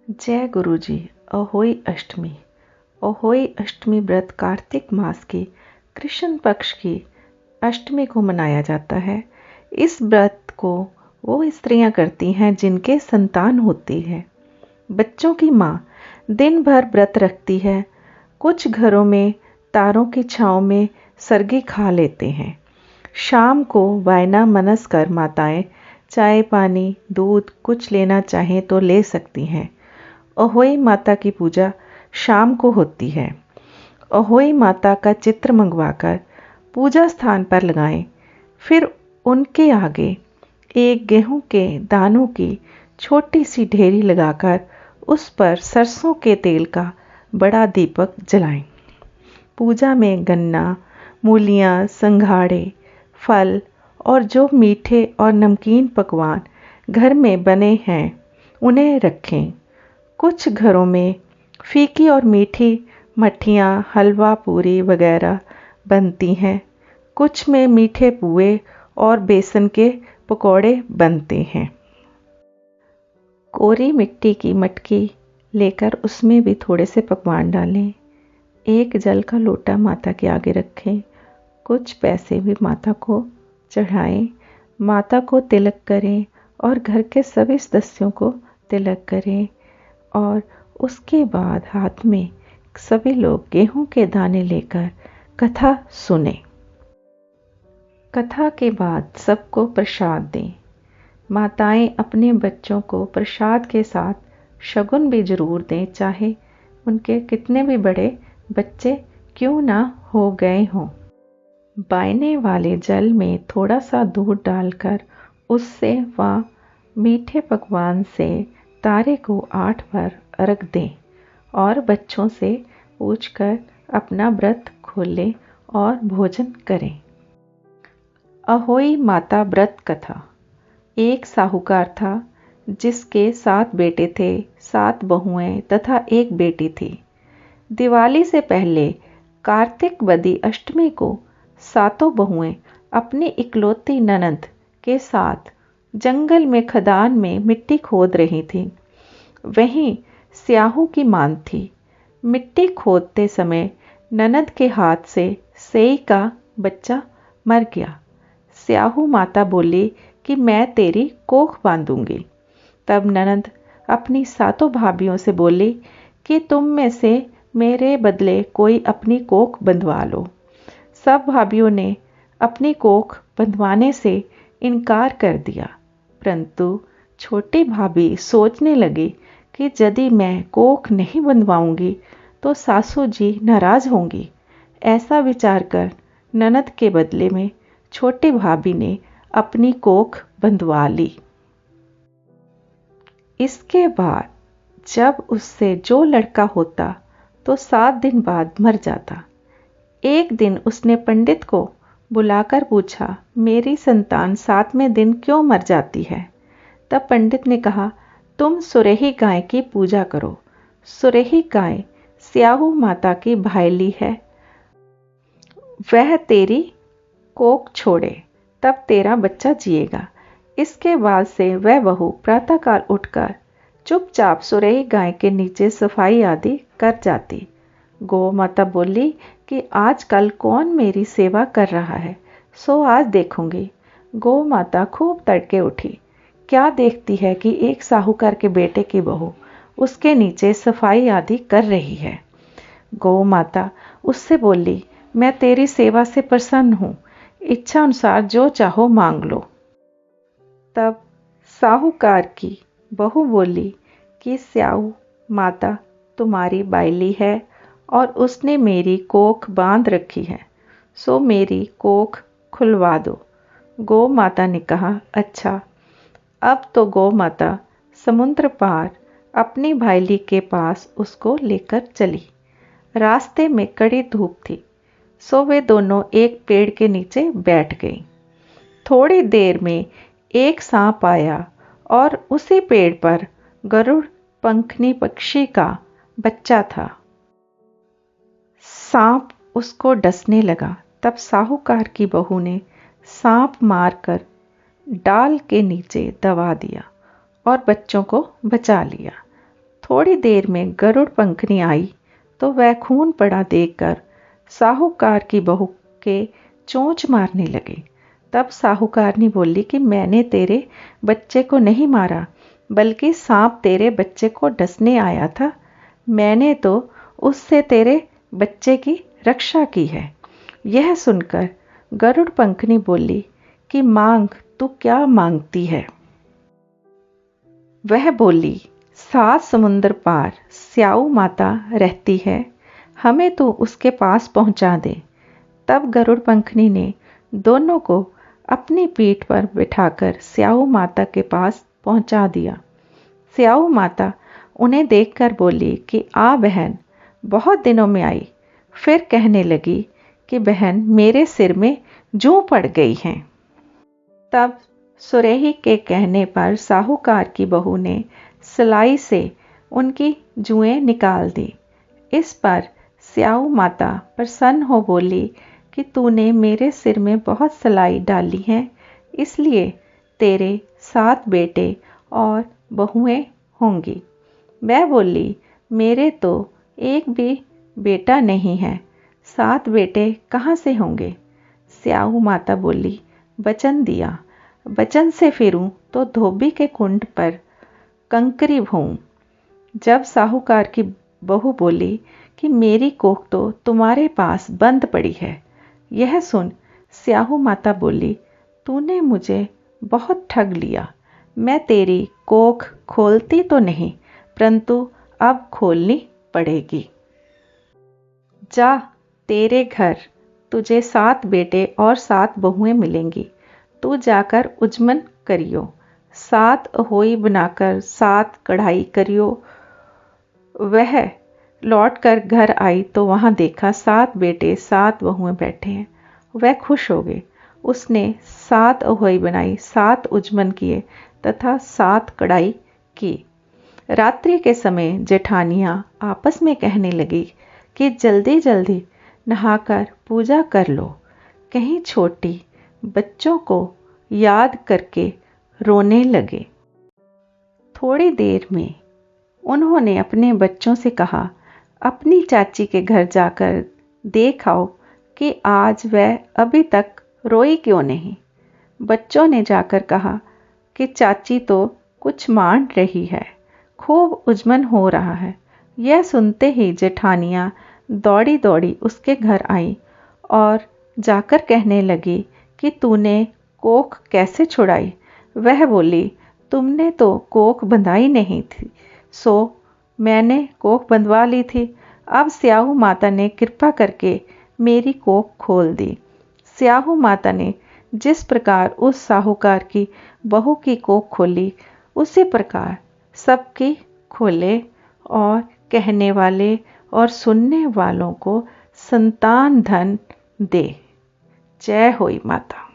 जय गुरु जी। अहोई अष्टमी। अहोई अष्टमी व्रत कार्तिक मास की कृष्ण पक्ष की अष्टमी को मनाया जाता है। इस व्रत को वो स्त्रियां करती हैं जिनके संतान होती है। बच्चों की माँ दिन भर व्रत रखती है। कुछ घरों में तारों की छाँव में सरगी खा लेते हैं। शाम को वायना मनस कर माताएं चाय पानी दूध कुछ लेना चाहें तो ले सकती हैं। अहोई माता की पूजा शाम को होती है। अहोई माता का चित्र मंगवाकर पूजा स्थान पर लगाएं। फिर उनके आगे एक गेहूं के दानों की छोटी सी ढेरी लगाकर उस पर सरसों के तेल का बड़ा दीपक जलाएं। पूजा में गन्ना, मूलियां, संघाड़े, फल और जो मीठे और नमकीन पकवान घर में बने हैं उन्हें रखें। कुछ घरों में फीकी और मीठी मठियाँ, हलवा पूरी वगैरह बनती हैं। कुछ में मीठे पुए और बेसन के पकौड़े बनते हैं। कोरी मिट्टी की मटकी लेकर उसमें भी थोड़े से पकवान डालें। एक जल का लोटा माता के आगे रखें। कुछ पैसे भी माता को चढ़ाएं। माता को तिलक करें और घर के सभी सदस्यों को तिलक करें। और उसके बाद हाथ में सभी लोग गेहूं के दाने लेकर कथा सुने। कथा के बाद सबको प्रसाद दें। माताएं अपने बच्चों को प्रसाद के साथ शगुन भी जरूर दें, चाहे उनके कितने भी बड़े बच्चे क्यों ना हो गए हों। बायने वाले जल में थोड़ा सा दूध डालकर उससे व मीठे पकवान से तारे को 8 बार अर्घ दें और बच्चों से पूछकर अपना व्रत खोलें और भोजन करें। अहोई माता व्रत कथा। एक साहूकार था जिसके 7 बेटे थे, 7 बहुएं तथा एक बेटी थी। दिवाली से पहले कार्तिक वदी अष्टमी को 7 बहुएं अपनी इकलौती ननद के साथ जंगल में खदान में मिट्टी खोद रही थीं। वहीं स्याहू की मान थी। मिट्टी खोदते समय ननद के हाथ से सेई का बच्चा मर गया। स्याहू माता बोली कि मैं तेरी कोख बांधूंगी। तब ननद अपनी 7 भाभियों से बोली कि तुम में से मेरे बदले कोई अपनी कोख बंधवा लो। सब भाभियों ने अपनी कोख बंधवाने से इनकार कर दिया, परंतु छोटी भाभी सोचने लगी कि यदि मैं कोख नहीं बंधवाऊंगी तो सासू जी नाराज होंगी। ऐसा विचार कर ननद के बदले में छोटी भाभी ने अपनी कोख बंधवा ली। इसके बाद जब उससे जो लड़का होता तो 7 दिन बाद मर जाता। एक दिन उसने पंडित को बुलाकर पूछा, मेरी संतान 7वें दिन क्यों मर जाती है? तब पंडित ने कहा, तुम सुरेही गाय की पूजा करो। सुरेही गाय स्याहू माता की भाईली है। वह तेरी कोख छोड़े तब तेरा बच्चा जिएगा। इसके बाद से वह बहू प्रातःकाल उठकर चुपचाप सुरेही गाय के नीचे सफाई आदि कर जाती। गौ माता बोली कि आजकल कौन मेरी सेवा कर रहा है, सो आज देखूंगी। गौ माता खूब तड़के उठी। क्या देखती है कि एक साहूकार के बेटे की बहू उसके नीचे सफाई आदि कर रही है। गौ माता उससे बोली, मैं तेरी सेवा से प्रसन्न हूँ, इच्छा अनुसार जो चाहो मांग लो। तब साहूकार की बहू बोली कि स्याहू माता तुम्हारी बाइली है और उसने मेरी कोख बांध रखी है, सो मेरी कोख खुलवा दो। गौ माता ने कहा, अच्छा। अब तो गौ माता समुद्र पार अपनी भाईली के पास उसको लेकर चली। रास्ते में कड़ी धूप थी, सो वे दोनों एक पेड़ के नीचे बैठ गईं। थोड़ी देर में एक सांप आया और उसी पेड़ पर गरुड़ पंखनी पक्षी का बच्चा था। सांप उसको डसने लगा। तब साहूकार की बहू ने सांप मारकर डाल के नीचे दबा दिया और बच्चों को बचा लिया। थोड़ी देर में गरुड़ पंखनी आई तो वह खून पड़ा देखकर साहूकार की बहू के चोंच मारने लगी। तब साहूकारनी बोली कि मैंने तेरे बच्चे को नहीं मारा, बल्कि सांप तेरे बच्चे को डसने आया था। मैंने तो उससे तेरे बच्चे की रक्षा की है। यह सुनकर गरुड़ पंखनी बोली कि मांग, तू क्या मांगती है? वह बोली, 7 समुंदर पार स्याऊ माता रहती है, हमें तो उसके पास पहुंचा दे। तब गरुड़ पंखनी ने दोनों को अपनी पीठ पर बिठाकर स्याऊ माता के पास पहुंचा दिया। स्याऊ माता उन्हें देखकर बोली कि आ बहन, बहुत दिनों में आई। फिर कहने लगी कि बहन, मेरे सिर में जूं पड़ गई हैं। तब सुरेही के कहने पर साहूकार की बहू ने सिलाई से उनकी जुएं निकाल दी। इस पर स्याऊ माता प्रसन्न हो बोली कि तूने मेरे सिर में बहुत सिलाई डाली है, इसलिए तेरे 7 बेटे और बहुएं होंगी। मैं बोली, मेरे तो एक भी बेटा नहीं है, 7 बेटे कहाँ से होंगे? स्याऊ माता बोली, वचन दिया, वचन से फिरूं तो धोबी के कुंड पर कंकरी भोऊं। जब साहूकार की बहू बोली कि मेरी कोख तो तुम्हारे पास बंद पड़ी है, यह सुन स्याहू माता बोली, तूने मुझे बहुत ठग लिया। मैं तेरी कोख खोलती तो नहीं, परंतु अब खोलनी पड़ेगी। जा, तेरे घर तुझे 7 बेटे और 7 बहुएं मिलेंगी। तू जाकर उजमन करियो, 7 अहोई बनाकर 7 कढ़ाई करियो। वह लौटकर घर आई तो वहां देखा 7 बेटे 7 बहुएं बैठे हैं। वह खुश हो गई। उसने 7 अहोई बनाई, 7 उजमन किए तथा 7 कढ़ाई की। रात्रि के समय जेठानियां आपस में कहने लगी कि जल्दी जल्दी नहाकर पूजा कर लो, कहीं छोटी बच्चों को याद करके रोने लगे। थोड़ी देर में उन्होंने अपने बच्चों से कहा, अपनी चाची के घर जाकर देख आओ कि आज वह अभी तक रोई क्यों नहीं। बच्चों ने जाकर कहा कि चाची तो कुछ मान रही है, खूब उजमन हो रहा है। यह सुनते ही जेठानियां दौड़ी दौड़ी उसके घर आई और जाकर कहने लगी कि तूने कोख कैसे छुड़ाई? वह बोली, तुमने तो कोख बंधाई नहीं थी, सो मैंने कोख बंधवा ली थी। अब स्याहू माता ने कृपा करके मेरी कोख खोल दी। स्याहू माता ने जिस प्रकार उस साहूकार की बहू की कोख खोली, उसी प्रकार सबकी खोले और कहने वाले और सुनने वालों को संतान धन दे। जय होई माता।